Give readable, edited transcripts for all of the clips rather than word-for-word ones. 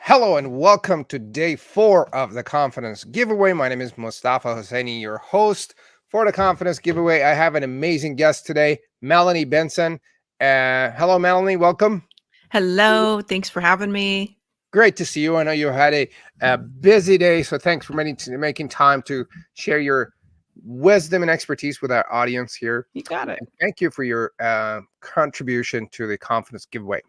Hello and welcome to day 4 of the Confidence Giveaway. My name is Mostafa Hosseini, your host for the Confidence Giveaway. I have an amazing guest today, Melanie Benson. Hello, Melanie. Welcome. Hello, thanks for having me. Great to see you. I know you had a busy day, so thanks for making time to share your wisdom and expertise with our audience here. You got it. And thank you for your contribution to the Confidence Giveaway.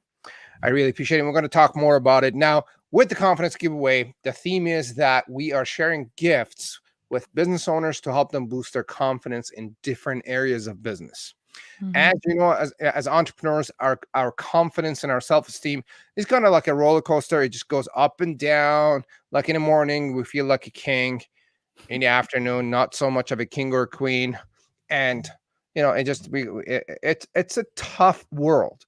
I really appreciate it. We're going to talk more about it now. With the Confidence Giveaway, the theme is that we are sharing gifts with business owners to help them boost their confidence in different areas of business. As Mhm. you know, as entrepreneurs, our confidence and our self-esteem is kind of like a roller coaster. It just goes up and down. Like in the morning, we feel like a king. In the afternoon, not so much of a king or a queen. And it just it's a tough world.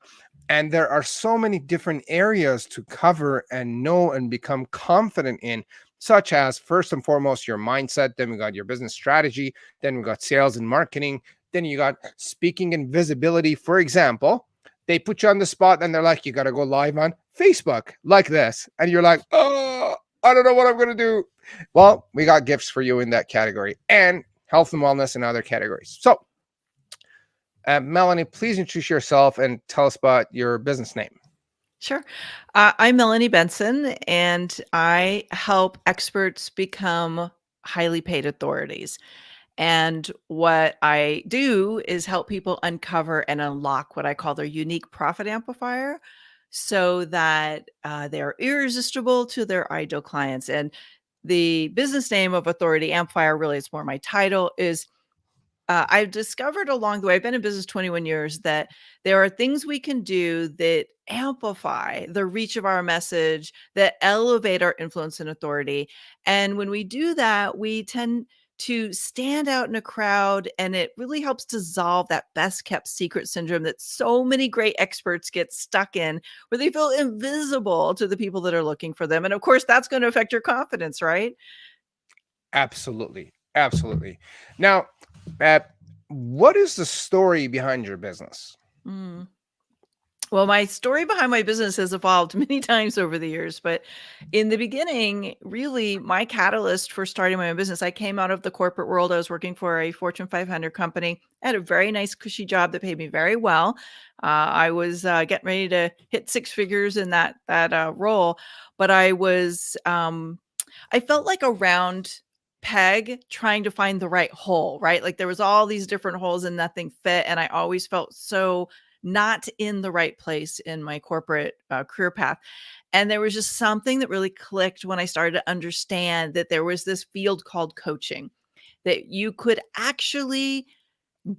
And there are so many different areas to cover and know and become confident in, such as first and foremost your mindset. Then we got your business strategy. Then we got sales and marketing. Then you got speaking and visibility. For example, they put you on the spot and they're like, you got to go live on Facebook like this. And you're like, oh, I don't know what I'm going to do. Well, we got gifts for you in that category, and health and wellness in other categories. So, Melanie, please introduce yourself and tell us about your business name. Sure. I'm Melanie Benson, and I help experts become highly paid authorities. And what I do is help people uncover and unlock what I call their unique profit amplifier so that they're irresistible to their ideal clients. And the business name of Authority Amplifier, really, it's more my title, is I've discovered along the way, I've been in business 21 years, that there are things we can do that amplify the reach of our message, that elevate our influence and authority. And when we do that, we tend to stand out in a crowd, and it really helps dissolve that best kept secret syndrome that so many great experts get stuck in, where they feel invisible to the people that are looking for them. And of course, that's going to affect your confidence, right? Absolutely. Absolutely. Now, uh, what is the story behind your business? Mm. Well, my story behind my business has evolved many times over the years, but in the beginning, really my catalyst for starting my own business, I came out of the corporate world. I was working for a Fortune 500 company. I had a very nice, cushy job that paid me very well. I was getting ready to hit six figures in that role, but I felt like a round peg trying to find the right hole, right? Like there was all these different holes and nothing fit, and I always felt so not in the right place in my corporate career path. And there was just something that really clicked when I started to understand that there was this field called coaching, that you could actually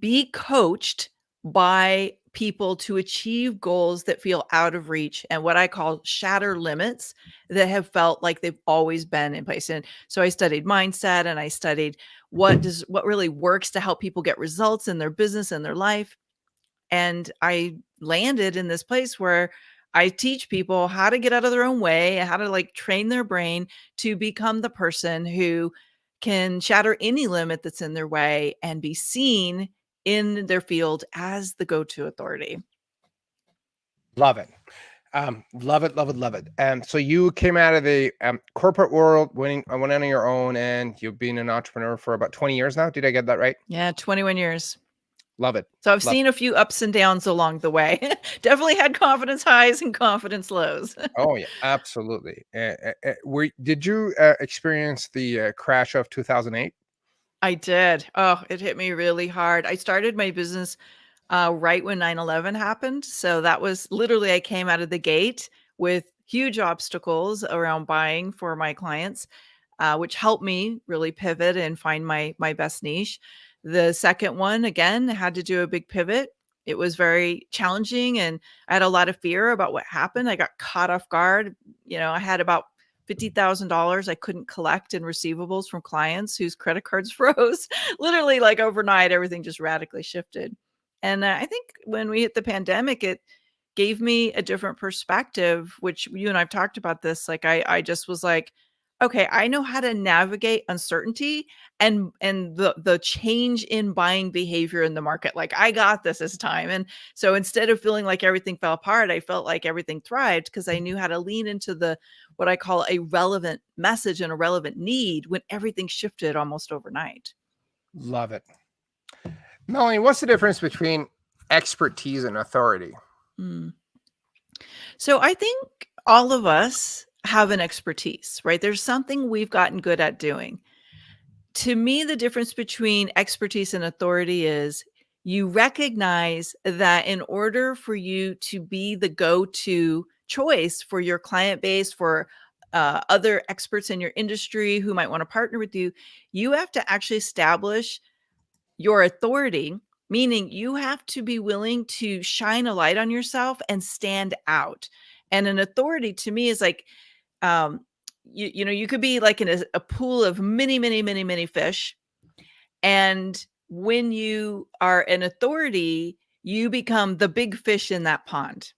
be coached by people to achieve goals that feel out of reach and what I call shatter limits that have felt like they've always been in place. And so I studied mindset, and I studied what really works to help people get results in their business and their life. And I landed in this place where I teach people how to get out of their own way, how to like train their brain to become the person who can shatter any limit that's in their way and be seen in their field as the go-to authority. Love it. Love it, love it, love it. So you came out of the corporate world, went on your own, and you've been an entrepreneur for about 20 years now. Did I get that right? Yeah, 21 years. Love it. So I've Love seen a few ups and downs along the way. Definitely had confidence highs and confidence lows. Oh yeah, absolutely. Did you experience the crash of 2008? I did. Oh, it hit me really hard. I started my business right when 9/11 happened. So that was literally, I came out of the gate with huge obstacles around buying for my clients, which helped me really pivot and find my best niche. The second one, again, had to do a big pivot. It was very challenging, and I had a lot of fear about what happened. I got caught off guard. I had about $50,000 I couldn't collect in receivables from clients whose credit cards froze. Literally, like overnight, everything just radically shifted. And I think when we hit the pandemic, it gave me a different perspective, which you and I've talked about this. Like, I just was like, okay, I know how to navigate uncertainty and the change in buying behavior in the market. Like, I got this time. And so instead of feeling like everything fell apart, I felt like everything thrived because I knew how to lean into the what I call a relevant message and a relevant need when everything shifted almost overnight. Love it. Melanie, what's the difference between expertise and authority? Mm. So I think all of us have an expertise, right? There's something we've gotten good at doing. To me, the difference between expertise and authority is you recognize that in order for you to be the go-to choice for your client base, for other experts in your industry who might want to partner with you, you have to actually establish your authority, meaning you have to be willing to shine a light on yourself and stand out. And an authority to me is like, um, you know, you could be like in a pool of many, many, many, many fish. And when you are an authority, you become the big fish in that pond.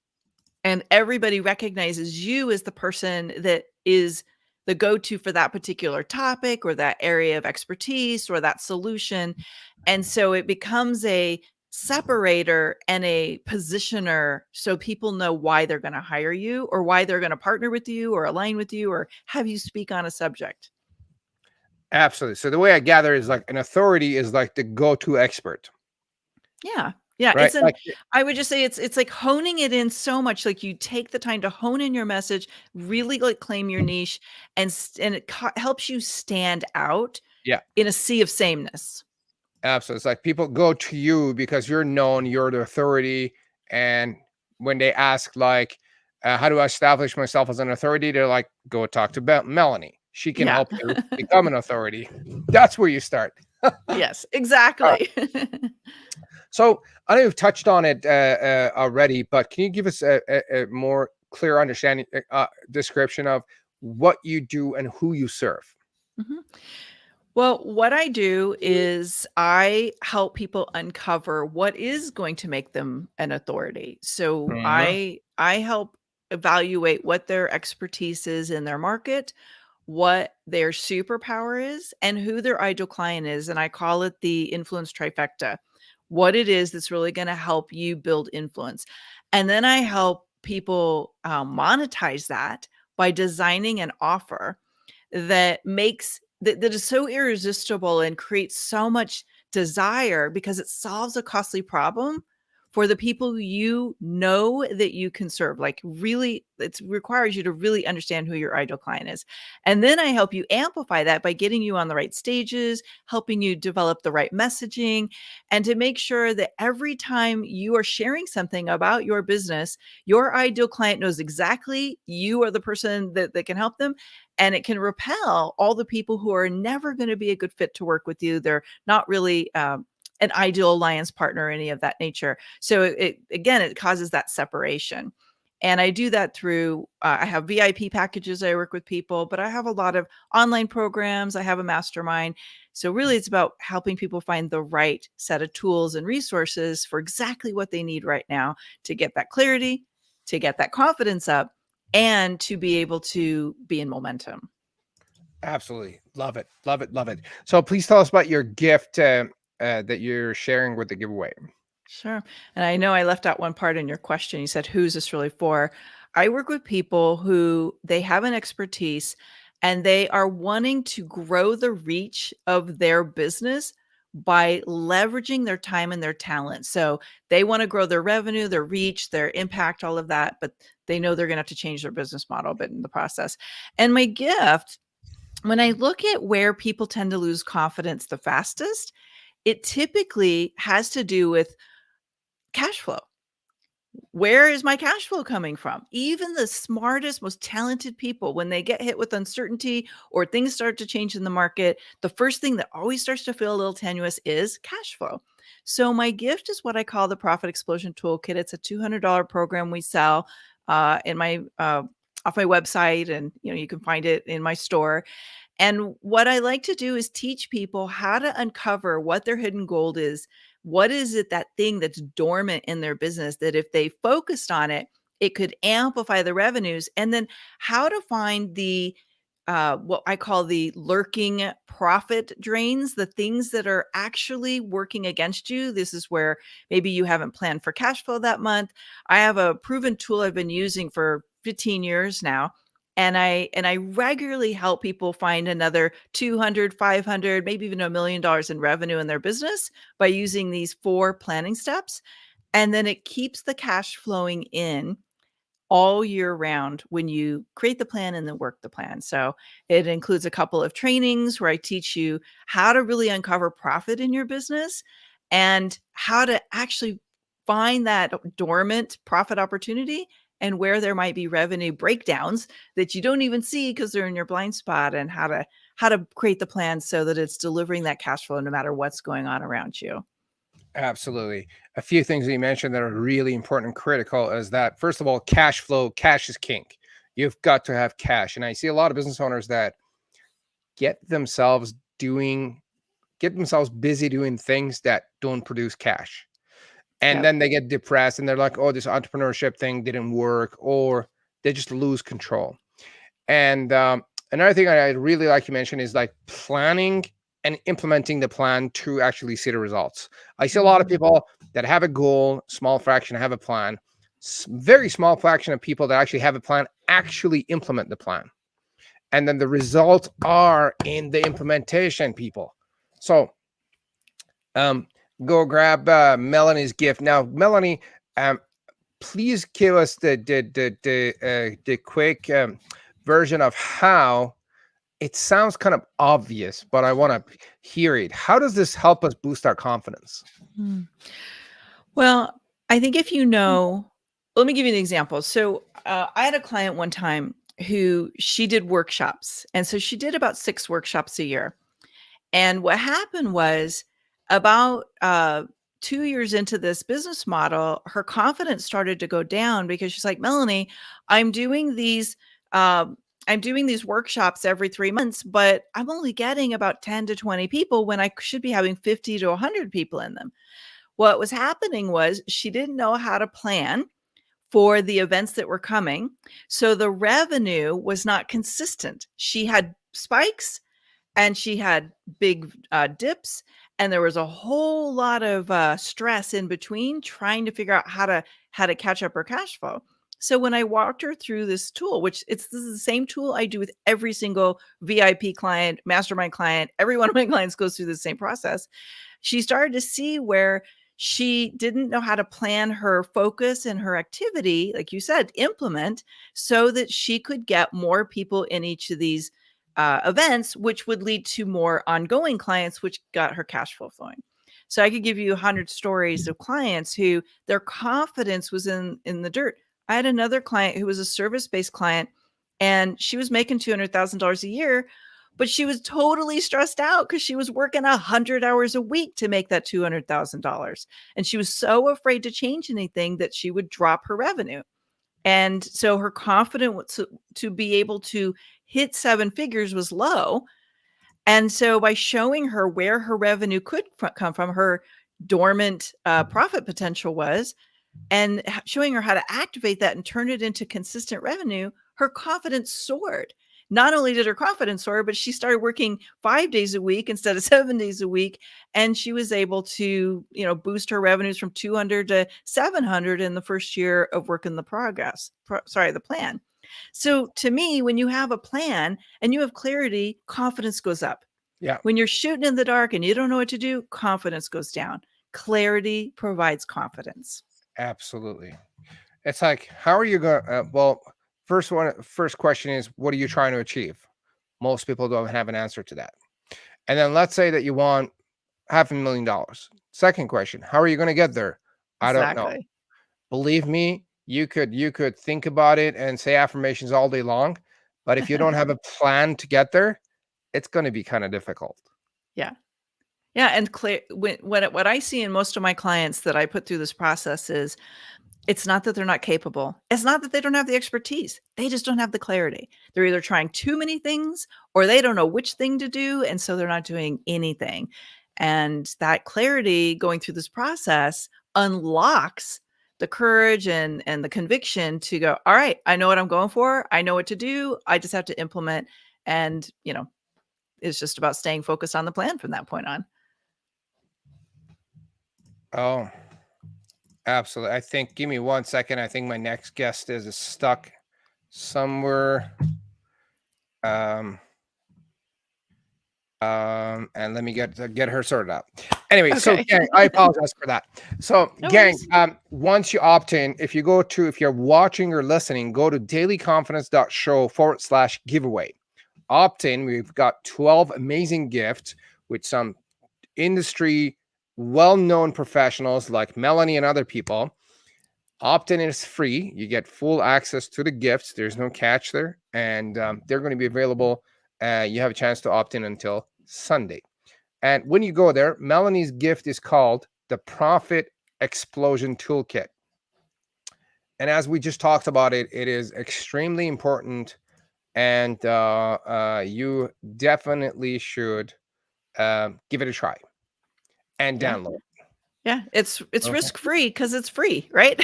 And everybody recognizes you as the person that is the go-to for that particular topic or that area of expertise or that solution. And so it becomes a separator and a positioner so people know why they're going to hire you or why they're going to partner with you or align with you or have you speak on a subject. Absolutely. So the way I gather is like an authority is like the go-to expert, Yeah. Yeah, right? Like, I would just say it's like honing it in so much, like you take the time to hone in your message, really like claim your niche and it helps you stand out yeah, in a sea of sameness. absolutely. It's like people go to you because you're known, you're the authority. And when they ask, like, how do I establish myself as an authority? They're like, go talk to Melanie. She can Yeah. help you become an authority. That's where you start. Yes, All right. exactly. So I know you've touched on it already, but can you give us a more clear understanding, description of what you do and who you serve? Mhm. Well, what I do is I help people uncover what is going to make them an authority. So Mhm. I help evaluate what their expertise is in their market, what their superpower is, and who their ideal client is. And I call it the influence trifecta. What it is that's really going to help you build influence. And then I help people monetize that by designing an offer that is so irresistible and creates so much desire because it solves a costly problem for the people who you know that you can serve. Like really, it requires you to really understand who your ideal client is. And then I help you amplify that by getting you on the right stages, helping you develop the right messaging, and to make sure that every time you are sharing something about your business, your ideal client knows exactly you are the person that can help them, and it can repel all the people who are never going to be a good fit to work with you. They're not really an ideal alliance partner or any of that nature. So it again, it causes that separation. And I do that through, I have VIP packages. I work with people, but I have a lot of online programs. I have a mastermind. So really it's about helping people find the right set of tools and resources for exactly what they need right now to get that clarity, to get that confidence up, and to be able to be in momentum. Absolutely. Love it. Love it. Love it. So please tell us about your gift that you're sharing with the giveaway. Sure. And I know I left out one part in your question. You said, who's this really for? I work with people who they have an expertise and they are wanting to grow the reach of their business by leveraging their time and their talent. So they want to grow their revenue, their reach, their impact, all of that, but they know they're going to have to change their business model a bit in the process. And my gift, when I look at where people tend to lose confidence the fastest, it typically has to do with cash flow. Where is my cash flow coming from? Even the smartest, most talented people, when they get hit with uncertainty or things start to change in the market, the first thing that always starts to feel a little tenuous is cash flow. So my gift is what I call the Profit Explosion Toolkit. It's a $200 program we sell in my off my website, and you can find it in my store. And what I like to do is teach people how to uncover what their hidden gold is. What is it, that thing that's dormant in their business that if they focused on it, it could amplify the revenues? And then how to find the what I call the lurking profit drains, the things that are actually working against you. This is where maybe you haven't planned for cash flow that month. I have a proven tool I've been using for 15 years now. And I regularly help people find another 200, 500, maybe even $1 million in revenue in their business by using these 4 planning steps. And then it keeps the cash flowing in all year round when you create the plan and then work the plan. So it includes a couple of trainings where I teach you how to really uncover profit in your business and how to actually find that dormant profit opportunity and where there might be revenue breakdowns that you don't even see because they're in your blind spot, and how to create the plan so that it's delivering that cash flow no matter what's going on around you. Absolutely. A few things that you mentioned that are really important and critical is that, first of all, cash flow, cash is king. You've got to have cash. And I see a lot of business owners that get themselves busy doing things that don't produce cash. And Yep. then they get depressed and they're like, oh, this entrepreneurship thing didn't work, or they just lose control. And another thing I really like you mentioned is like planning and implementing the plan to actually see the results. I see a lot of Mhm. people that have a goal, small fraction have a plan, very small fraction of people that actually have a plan actually implement the plan. And then the results are in the implementation, people. So go grab Melanie's gift. Now, Melanie, um, please give us the quick version of how it sounds kind of obvious, but I want to hear it. How does this help us boost our confidence? Mm. Well, I think if you know, let me give you an example. So I had a client one time who she did workshops. And so she did about 6 workshops a year. And what happened was about 2 years into this business model, her confidence started to go down because she's like, Melanie, I'm doing these. I'm doing these workshops every 3 months, but I'm only getting about 10 to 20 people when I should be having 50 to 100 people in them. What was happening was she didn't know how to plan for the events that were coming. So the revenue was not consistent. She had spikes and she had big dips, and there was a whole lot of stress in between trying to figure out how to catch up her cash flow. So when I walked her through this tool, this is the same tool I do with every single VIP client, mastermind client, every one of my clients goes through the same process. She started to see where she didn't know how to plan her focus and her activity, like you said, implement so that she could get more people in each of these events, which would lead to more ongoing clients, which got her cash flow flowing. So I could give you 100 stories of clients who their confidence was in the dirt. I had another client who was a service-based client, and she was making $200,000 a year, but she was totally stressed out because she was working 100 hours a week to make that $200,000. And she was so afraid to change anything that she would drop her revenue. And so her confidence to be able to hit 7 figures was low. And so by showing her where her revenue could come from, her dormant profit potential was, and showing her how to activate that and turn it into consistent revenue, her confidence soared. Not only did her confidence soar, but she started working 5 days a week instead of 7 days a week. And she was able to, boost her revenues from 200 to 700 in the first year of working the plan. So to me, when you have a plan and you have clarity, confidence goes up. Yeah, When you're shooting in the dark and you don't know what to do, confidence goes down. Clarity provides confidence. absolutely. It's like, how are you going? Well, first question is, what are you trying to achieve? Most people don't have an answer to that. And then let's say that you want $500,000. Second question, how are you going to get there? I don't know. Exactly. Believe me, you could think about it and say affirmations all day long, but if you don't have a plan to get there, it's going to be kind of difficult. Yeah. Yeah, and clear what I see in most of my clients that I put through this process is it's not that they're not capable. It's not that they don't have the expertise. They just don't have the clarity. They're either trying too many things or they don't know which thing to do, and so they're not doing anything. And that clarity going through this process unlocks the courage and the conviction to go, all right, I know what I'm going for. I know what to do. I just have to implement And, it's just about staying focused on the plan from that point on. Oh, absolutely. I think, give me 1 second. I think my next guest is stuck somewhere. And let me get her sorted out. Anyway, so Okay. gang, I apologize for that. So No gang, worries. once you opt in, if you're watching or listening, go to dailyconfidence.show/giveaway. Opt in. We've got 12 amazing gifts with some industry well-known professionals like Melanie and other people. Opt-in is free. You get full access to the gifts. There's no catch there, and they're going to be available. You have a chance to opt in until Sunday. And when you go there, Melanie's gift is called the Profit Explosion Toolkit. And as we just talked about it is extremely important, and you definitely should give it a try and download. Yeah, it's Okay. risk-free because it's free, right?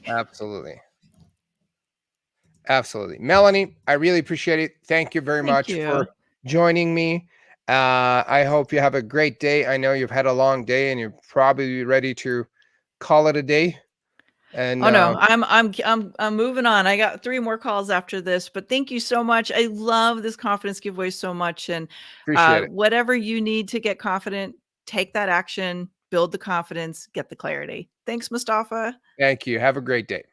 Absolutely. Absolutely. Melanie, I really appreciate it. Thank you very much for joining me. I hope you have a great day. I know you've had a long day and you're probably ready to call it a day. And Oh no, I'm moving on. I got 3 more calls after this, but thank you so much. I love this confidence giveaway so much. And appreciate it. whatever you need to get confident, take that action, build the confidence, get the clarity. Thanks, Mostafa. Thank you. Have a great day.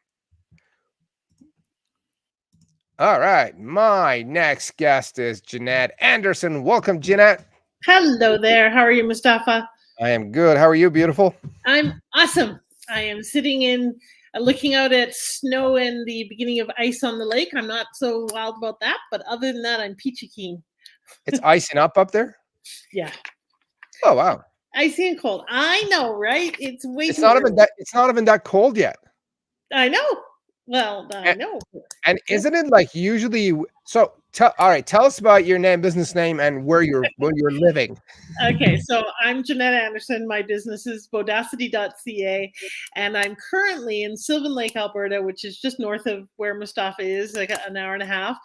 All right. My next guest is Jeanette Anderson. Welcome, Jeanette. Hello there. How are you, Mostafa? I am good. How are you, beautiful? I'm awesome. I am sitting in, looking out at snow and the beginning of ice on the lake. I'm not so wild about that, but other than that, I'm peachy keen. It's icing up there? Yeah. Oh, wow. Icy and cold. I know, right? It's not even that cold yet. I know. Well, I know. And isn't it like usually so all right, tell us about your business name and where you're living. Okay, so I'm Jeanette Anderson. My business is bodacity.ca, and I'm currently in Sylvan Lake, Alberta, which is just north of where Mostafa is, like an hour and a half.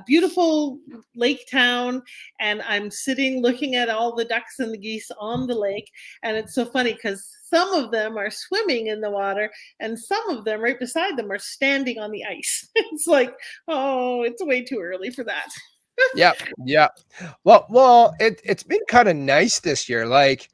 Beautiful lake town, and I'm sitting looking at all the ducks and the geese on the lake, and it's so funny because some of them are swimming in the water, and some of them right beside them are standing on the ice. It's like, oh, it's way too early for that. Yeah. Well, it's been kind of nice this year. Like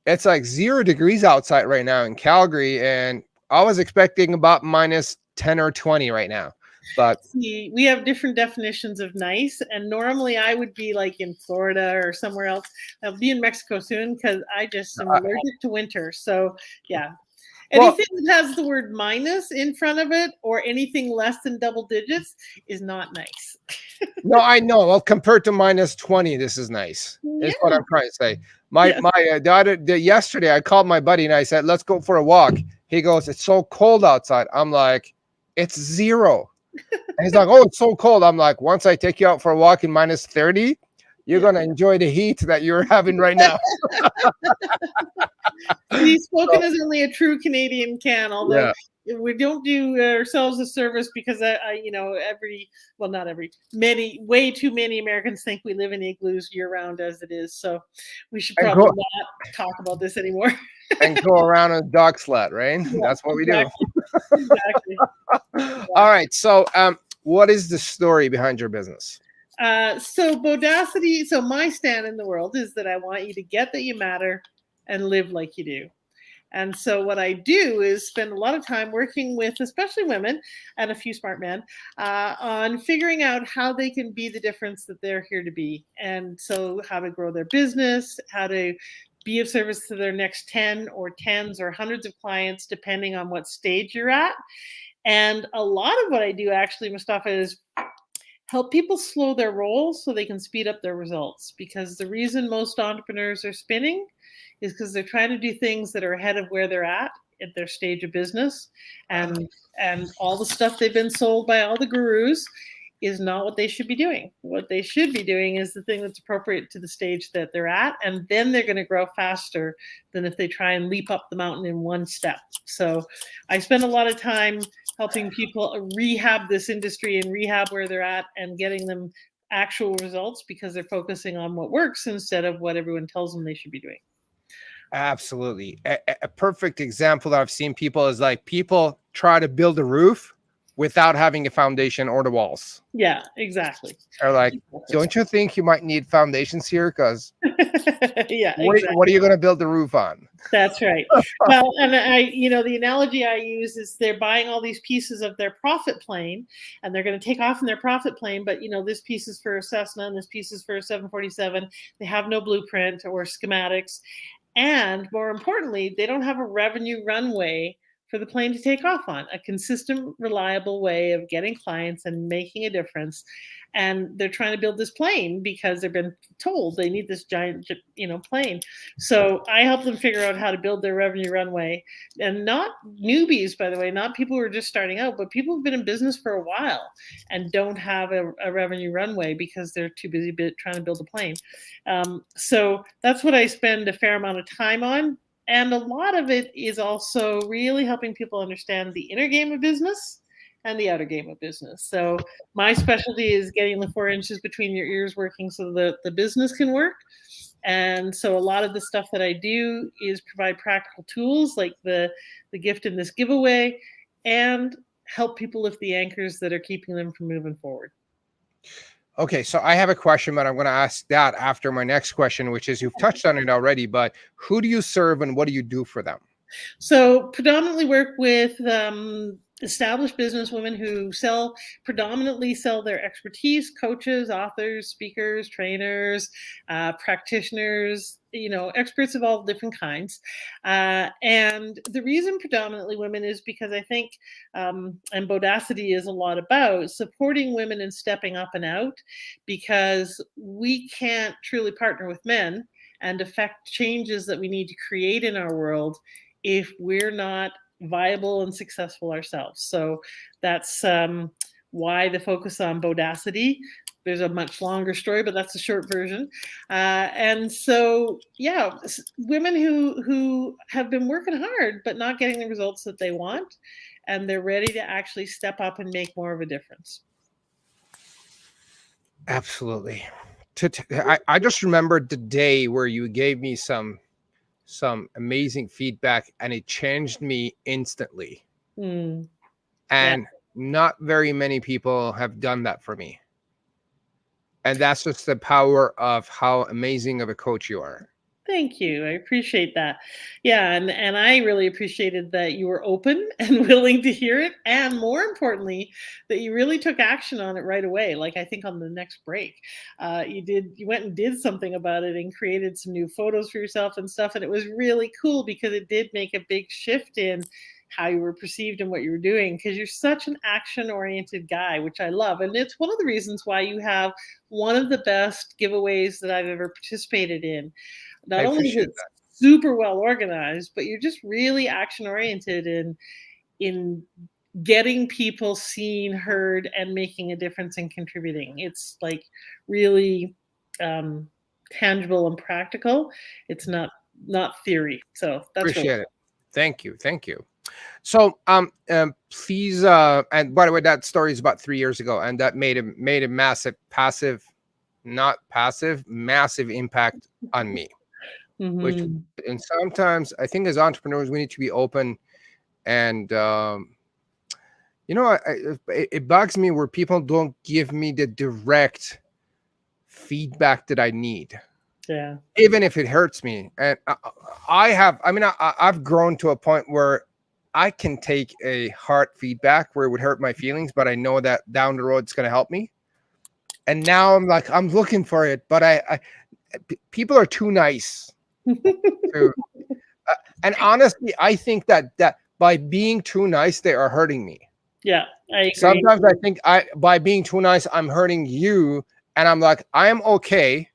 it's like 0 degrees outside right now in Calgary, and I was expecting about minus 10 or 20 right now. But see, we have different definitions of nice, and normally I would be like in Florida or somewhere else. I'll be in Mexico soon because I just am allergic to winter. So yeah. Anything that has the word minus in front of it or anything less than double digits is not nice. No, I know. Well, compared to minus 20, this is nice. Is what I'm trying to say. My daughter, yesterday, I called my buddy and I said, let's go for a walk. He goes, it's so cold outside. I'm like, it's 0. And he's like, oh, it's so cold. I'm like, once I take you out for a walk in minus 30, you're going to enjoy the heat that you're having right now. He's spoken as only a true Canadian can, although we don't do ourselves a service because way too many Americans think we live in igloos year round as it is. So we should probably not talk about this anymore. And go around a dog sled, right? Yeah, that's what we do. Exactly. All right. So what is the story behind your business? So Bodacity, so my stand in the world is that I want you to get that you matter and live like you do. And so what I do is spend a lot of time working with especially women and a few smart men on figuring out how they can be the difference that they're here to be. And so how to grow their business, how to be of service to their next 10 or tens or hundreds of clients, depending on what stage you're at. And a lot of what I do actually, Mostafa, is help people slow their rolls so they can speed up their results. Because the reason most entrepreneurs are spinning is because they're trying to do things that are ahead of where they're at their stage of business. And all the stuff they've been sold by all the gurus is not what they should be doing. What they should be doing is the thing that's appropriate to the stage that they're at. And then they're going to grow faster than if they try and leap up the mountain in one step. So I spend a lot of time helping people rehab this industry and rehab where they're at and getting them actual results because they're focusing on what works instead of what everyone tells them they should be doing. Absolutely. A perfect example that I've seen people is like people try to build a roof without having a foundation or the walls. Yeah, exactly. Or like, don't you think you might need foundations here? Because yeah, what are you going to build the roof on? That's right. Well, and the analogy I use is they're buying all these pieces of their profit plane and they're going to take off in their profit plane. But, this piece is for a Cessna and this piece is for a 747. They have no blueprint or schematics. And more importantly, they don't have a revenue runway for the plane to take off on, a consistent, reliable way of getting clients and making a difference. And they're trying to build this plane because they've been told they need this giant, plane. So I help them figure out how to build their revenue runway. And not newbies, by the way, not people who are just starting out, but people who've been in business for a while and don't have a revenue runway because they're too busy trying to build a plane. So that's what I spend a fair amount of time on. And a lot of it is also really helping people understand the inner game of business and the outer game of business. So my specialty is getting the 4 inches between your ears working so that the business can work. And so a lot of the stuff that I do is provide practical tools like the gift in this giveaway and help people lift the anchors that are keeping them from moving forward. Okay, so I have a question, but I'm going to ask that after my next question, which is you've touched on it already, but who do you serve and what do you do for them? So predominantly work with established businesswomen who predominantly sell their expertise, coaches, authors, speakers, trainers, practitioners, experts of all different kinds. And the reason predominantly women is because I think, and Bodacity is a lot about supporting women and stepping up and out, because we can't truly partner with men and affect changes that we need to create in our world if we're not viable and successful ourselves. So that's why the focus on Bodacity. There's a much longer story, but that's a short version. And so, yeah, women who have been working hard but not getting the results that they want, and they're ready to actually step up and make more of a difference. Absolutely. I just remembered the day where you gave me some amazing feedback and it changed me instantly. And not very many people have done that for me. And that's just the power of how amazing of a coach you are. Thank you. I appreciate that. Yeah, and I really appreciated that you were open and willing to hear it, and more importantly, that you really took action on it right away. Like I think on the next break, you went and did something about it and created some new photos for yourself and stuff, and it was really cool because it did make a big shift in how you were perceived and what you were doing, because you're such an action-oriented guy, which I love. And it's one of the reasons why you have one of the best giveaways that I've ever participated in. Not only is it super well organized, but you're just really action-oriented in getting people seen, heard, and making a difference and contributing. It's like really tangible and practical. It's not theory. So that's appreciate it. Thank you. So please, and by the way, that story is about 3 years ago, and that made a massive massive impact on me. Which, and sometimes I think as entrepreneurs we need to be open, and it bugs me where people don't give me the direct feedback that I need. Yeah, even if it hurts me. And I've grown to a point where I can take a hard feedback where it would hurt my feelings, but I know that down the road it's going to help me. And now I'm looking for it, but people are too nice. And honestly, I think that by being too nice, they are hurting me. Yeah, I agree. Sometimes I think by being too nice, I'm hurting you. And I'm like, I am okay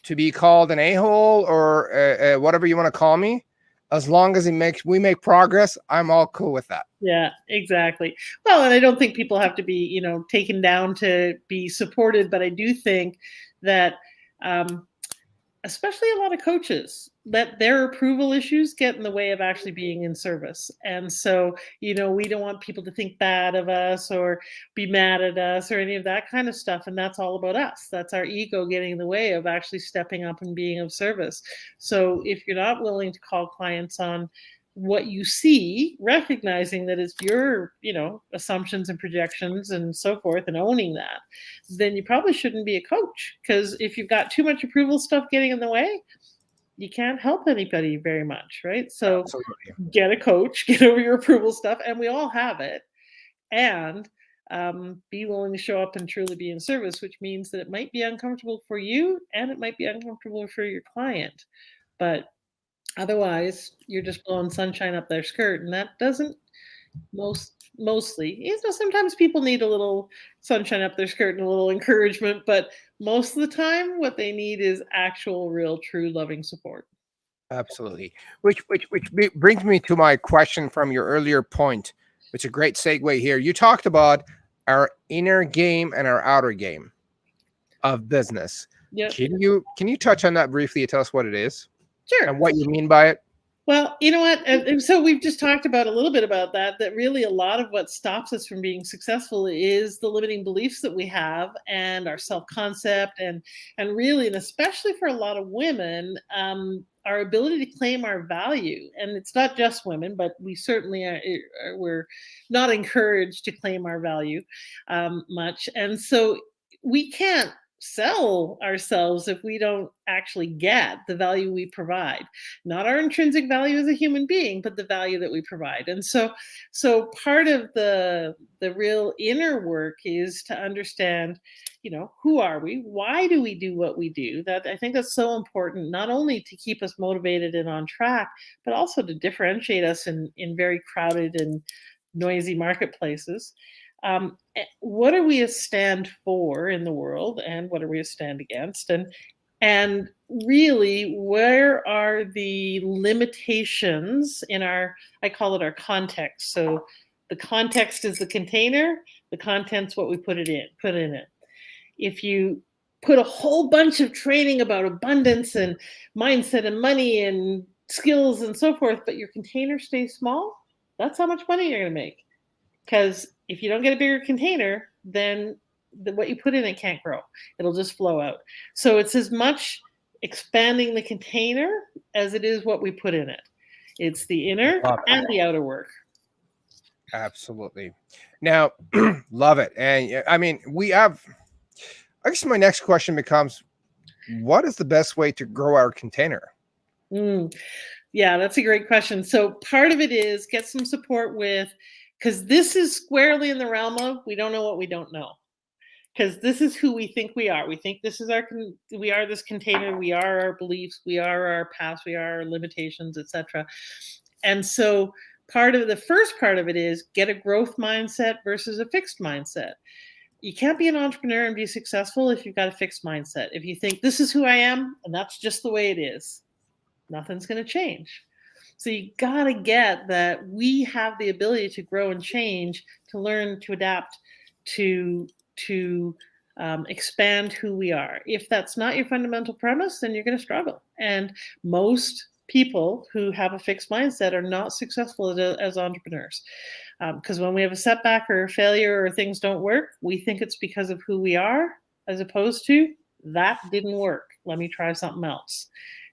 to be called an a-hole or whatever you want to call me. As long as we make progress, I'm all cool with that. Yeah, exactly. Well, and I don't think people have to be, taken down to be supported, but I do think that especially a lot of coaches, let their approval issues get in the way of actually being in service. And so, we don't want people to think bad of us or be mad at us or any of that kind of stuff. And that's all about us. That's our ego getting in the way of actually stepping up and being of service. So if you're not willing to call clients on what you see, recognizing that it's your, assumptions and projections and so forth, and owning that, then you probably shouldn't be a coach. Because if you've got too much approval stuff getting in the way, you can't help anybody very much, right? So Absolutely. get a coach, get over your approval stuff, and we all have it. And be willing to show up and truly be in service, which means that it might be uncomfortable for you and it might be uncomfortable for your client. But otherwise, you're just blowing sunshine up their skirt, and that doesn't mostly. Sometimes people need a little sunshine up their skirt and a little encouragement, but most of the time, what they need is actual, real, true, loving support. Absolutely. Which brings me to my question from your earlier point. It's a great segue here. You talked about our inner game and our outer game of business. Yep. Can you touch on that briefly and tell us what it is? Sure. And what you mean by it? Well, you know what? And so we've just talked about a little bit about that really a lot of what stops us from being successful is the limiting beliefs that we have and our self-concept and really, and especially for a lot of women, our ability to claim our value. And it's not just women, but we certainly we're not encouraged to claim our value much. And so we can't sell ourselves if we don't actually get the value we provide, not our intrinsic value as a human being, but the value that we provide. And so part of the real inner work is to understand, who are we? Why do we do what we do? That I think that's so important, not only to keep us motivated and on track, but also to differentiate us in very crowded and noisy marketplaces. What are we a stand for in the world, and what are we a stand against? And really, where are the limitations in I call it our context. So the context is the container, the content's what we put in it. If you put a whole bunch of training about abundance and mindset and money and skills and so forth, but your container stays small, that's how much money you're going to make. Because if you don't get a bigger container, then what you put in it can't grow. It'll just flow out. So it's as much expanding the container as it is what we put in it. It's the inner and the outer work. Absolutely. Now, love it. And I mean, I guess my next question becomes, what is the best way to grow our container? Yeah, that's a great question. So part of it is get some support with, because this is squarely in the realm of we don't know what we don't know. Because this is who we think we are. We think this is we are this container. We are our beliefs. We are our past. We are our limitations, etc. And so the first part of it is get a growth mindset versus a fixed mindset. You can't be an entrepreneur and be successful if you've got a fixed mindset. If you think this is who I am and that's just the way it is, nothing's going to change. So you got to get that we have the ability to grow and change, to learn, to adapt, to expand who we are. If that's not your fundamental premise, then you're going to struggle. And most people who have a fixed mindset are not successful as entrepreneurs. Because when we have a setback or a failure or things don't work, we think it's because of who we are, as opposed to that didn't work. Let me try something else.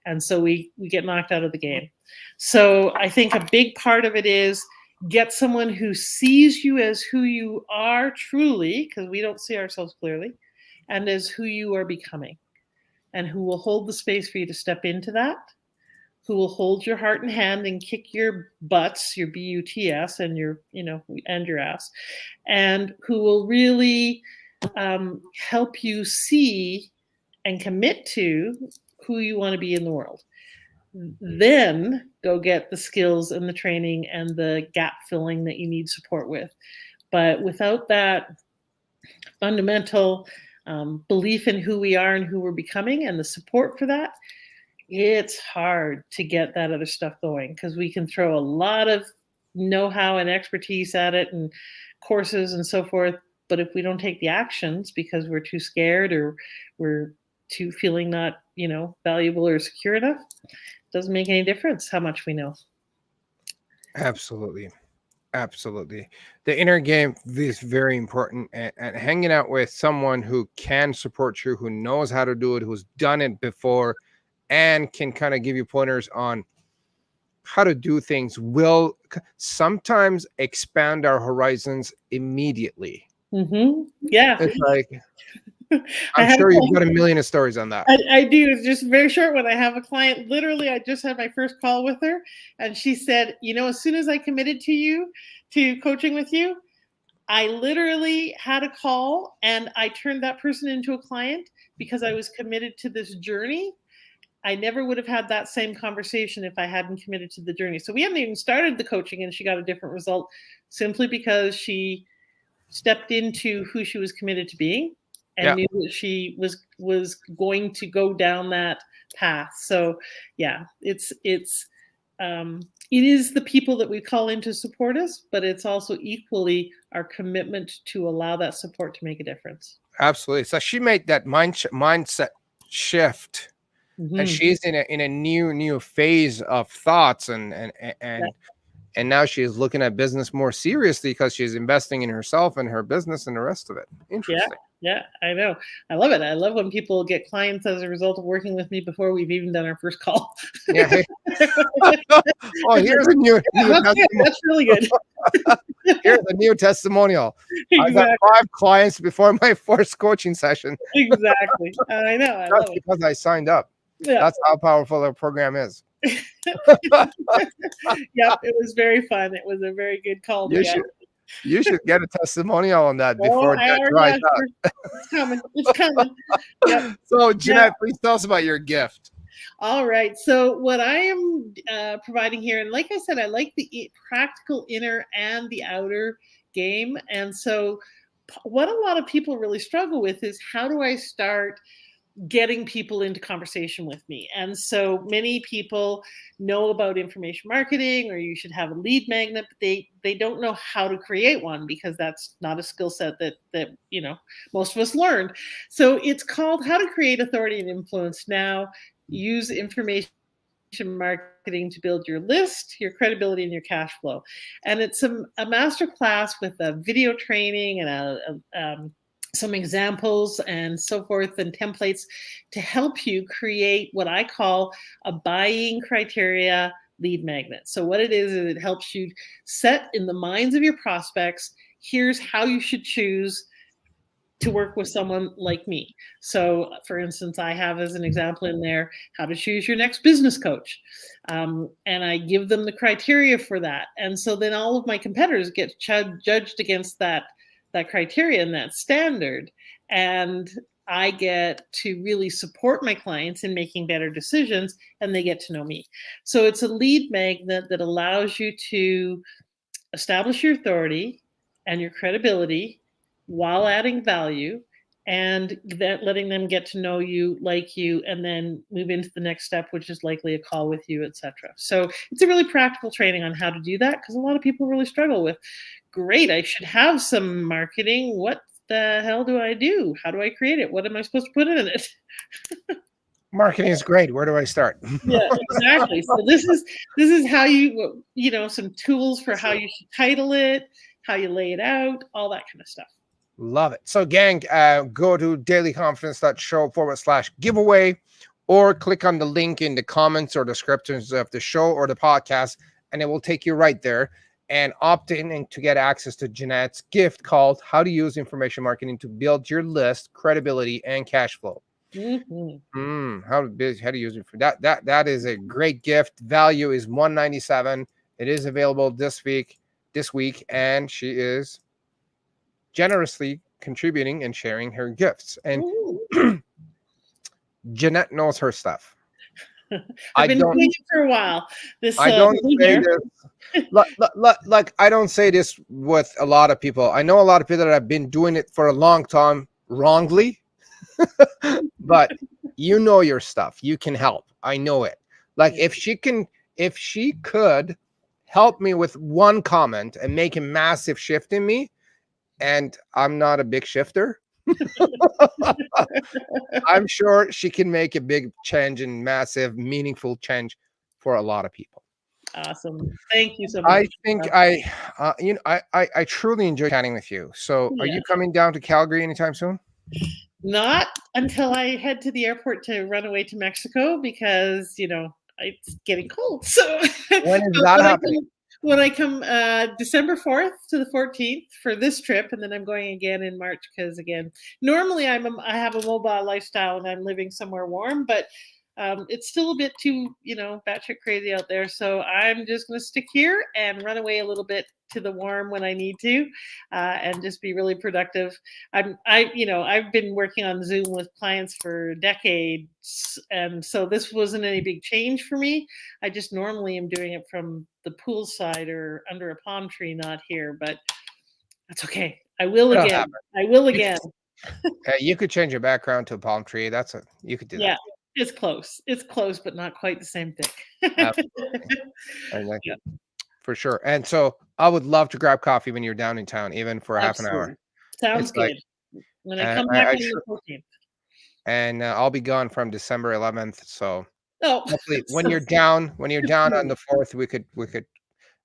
And so we get knocked out of the game. So I think a big part of it is get someone who sees you as who you are truly, because we don't see ourselves clearly, and as who you are becoming, and who will hold the space for you to step into that, who will hold your heart and hand and kick your butts, your BUTS, and your ass, and who will really help you see and commit to who you want to be in the world. Then go get the skills and the training and the gap filling that you need support with. But without that fundamental belief in who we are and who we're becoming and the support for that, it's hard to get that other stuff going, because we can throw a lot of know-how and expertise at it and courses and so forth. But if we don't take the actions because we're too scared or we're too feeling not valuable or secure enough, doesn't make any difference how much we know. Absolutely. Absolutely. The inner game is very important, and hanging out with someone who can support you, who knows how to do it, who's done it before, and can kind of give you pointers on how to do things will sometimes expand our horizons immediately. Yeah. It's like, I I'm had a sure you've client- got a million of stories on that. I do. It's just very short one. I have a client, literally, I just had my first call with her, and she said, as soon as I committed to coaching with you, I literally had a call and I turned that person into a client because I was committed to this journey. I never would have had that same conversation if I hadn't committed to the journey. So we haven't even started the coaching and she got a different result simply because she stepped into who she was committed to being and knew that she was going to go down that path. So yeah, it is the people that we call in to support us, but it's also equally our commitment to allow that support to make a difference. Absolutely. So she made that mindset shift, and she's in a new phase of thoughts, and now she is looking at business more seriously because she's investing in herself and her business and the rest of it. Interesting. Yeah, I know. I love it. I love when people get clients as a result of working with me before we've even done our first call. Yeah. Hey. Oh, here's a new that's really good. Here's a new testimonial. Exactly. I got 5 clients before my first coaching session. Exactly. I know. I love it. Because I signed up. Yeah. That's how powerful our program is. Yep, it was very fun. It was a very good call. You should get a testimonial on that before that dries up. It's coming. It's coming. Yep. So, Jeanette, please tell us about your gift. All right. So what I am providing here, and like I said, I like the practical inner and the outer game. And so what a lot of people really struggle with is, how do I start getting people into conversation with me? And so many people know about information marketing, or you should have a lead magnet, but they don't know how to create one, because that's not a skill set that most of us learned. So it's called How to Create Authority and Influence Now. Use information marketing to build your list, your credibility, and your cash flow. And it's a master class with a video training and some examples and so forth, and templates to help you create what I call a buying criteria lead magnet. So what it is it helps you set in the minds of your prospects, here's how you should choose to work with someone like me. So for instance, I have as an example in there, how to choose your next business coach. And I give them the criteria for that. And so then all of my competitors get judged against that criteria and that standard. And I get to really support my clients in making better decisions, and they get to know me. So it's a lead magnet that allows you to establish your authority and your credibility while adding value, and that letting them get to know you, like you, and then move into the next step, which is likely a call with you, etc. So it's a really practical training on how to do that, because a lot of people really struggle with, great, I should have some marketing. What the hell do I do? How do I create it? What am I supposed to put in it? Marketing is great. Where do I start? Yeah, exactly. So this is how you some tools for how you should title it, how you lay it out, all that kind of stuff. Love it. So gang, go to dailyconfidence.show/giveaway, or click on the link in the comments or descriptions of the show or the podcast, and it will take you right there, and opt in to get access to Jeanette's gift called How to Use Information Marketing to Build Your List, Credibility, and Cash Flow. How to use it for that. That is a great gift. Value is $197. It is available this week, and she is generously contributing and sharing her gifts. And Jeanette knows her stuff. I've been doing it for a while. I don't say this. Like I don't say this with a lot of people. I know a lot of people that have been doing it for a long time wrongly, but you know your stuff. You can help. I know it. Like if she could help me with one comment and make a massive shift in me, and I'm not a big shifter, I'm sure she can make a big change and massive, meaningful change for a lot of people. Awesome. Thank you so much. I think I truly enjoy chatting with you. So are Yeah. you coming down to Calgary anytime soon? Not until I head to the airport to run away to Mexico because, it's getting cold. So When is that happening? When I come December 4th to the 14th for this trip, and then I'm going again in March because, again, normally I have a mobile lifestyle and I'm living somewhere warm, but it's still a bit too, batshit crazy out there. So I'm just going to stick here and run away a little bit to the warm when I need to, and just be really productive. I've been working on Zoom with clients for decades, and so this wasn't any big change for me. I just normally am doing it from the poolside or under a palm tree, not here, but that's okay. I will It'll again. happen. I will again. You could change your background to a palm tree. You could do Yeah. that. It's close. It's close, but not quite the same thing. Absolutely. Yeah. For sure. And so I would love to grab coffee when you're down in town, even for half an hour. Sounds It's like, good. When I come back on the 14th. and I'll be gone from December 11th. So Oh, hopefully when you're down on the 4th, we could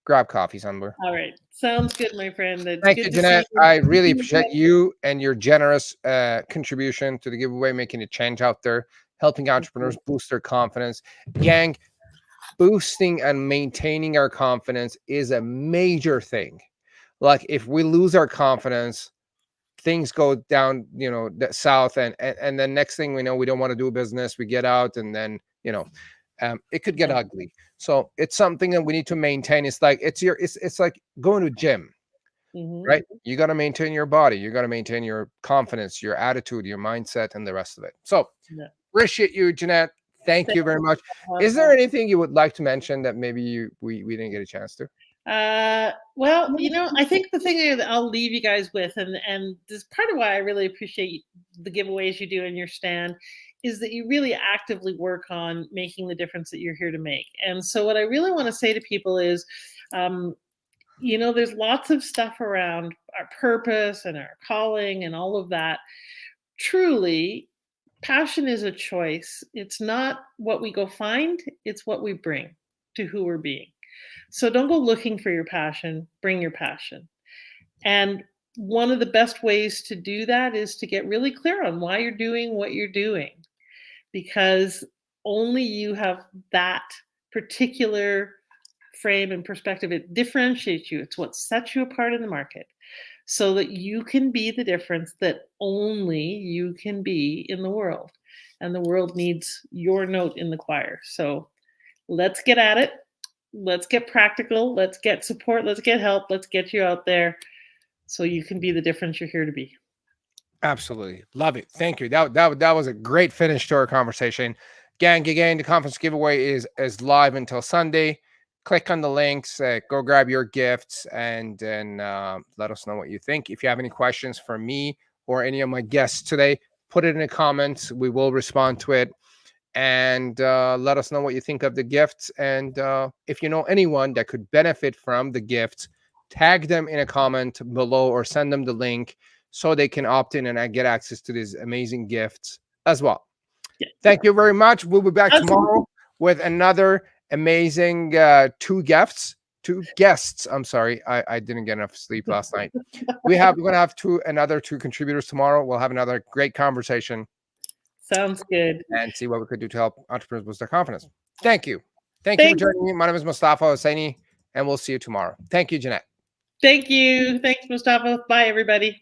grab coffee somewhere. all right. Sounds good, my friend. It's Thank good you, to see Jeanette. you. I really appreciate you and your generous contribution to the giveaway, making a change out there, helping entrepreneurs boost their confidence. Gang, boosting and maintaining our confidence is a major thing. Like if we lose our confidence, things go down, south, and the next thing we know, we don't want to do business. We get out, and then it could get ugly. So it's something that we need to maintain. It's like it's like going to a gym, right? You got to maintain your body. You got to maintain your confidence, your attitude, your mindset, and the rest of it. So appreciate you, Jeanette. Thank you very much. Is there anything you would like to mention that maybe we didn't get a chance to? Well, I think the thing that I'll leave you guys with, and this is part of why I really appreciate the giveaways you do in your stand, is that you really actively work on making the difference that you're here to make. And so what I really want to say to people is, there's lots of stuff around our purpose and our calling and all of that. Truly, passion is a choice. It's not what we go find, it's what we bring to who we're being. So don't go looking for your passion, bring your passion. And one of the best ways to do that is to get really clear on why you're doing what you're doing, because only you have that particular frame and perspective. It differentiates you. It's what sets you apart in the market so that you can be the difference that only you can be in the world. And the world needs your note in the choir. So let's get at it. Let's get practical. Let's get support. Let's get help. Let's get you out there so you can be the difference you're here to be. Absolutely. Love it. Thank you. That was a great finish to our conversation. Gang, the conference giveaway is live until Sunday. Click on the links, go grab your gifts, and then let us know what you think. If you have any questions for me or any of my guests today, put it in the comments. We will respond to it. And let us know what you think of the gifts. And if you know anyone that could benefit from the gifts, tag them in a comment below or send them the link so they can opt in and get access to these amazing gifts as well. Yeah. Thank you very much. We'll be back tomorrow with another amazing two guests. I'm sorry, I didn't get enough sleep last night. We're going to have another two contributors tomorrow. We'll have another great conversation. Sounds good. And see what we could do to help entrepreneurs boost their confidence. Thank you. Thank you for joining me. My name is Mostafa Hosseini, and we'll see you tomorrow. Thank you, Jeanette. Thank you. Thanks, Mostafa. Bye, everybody.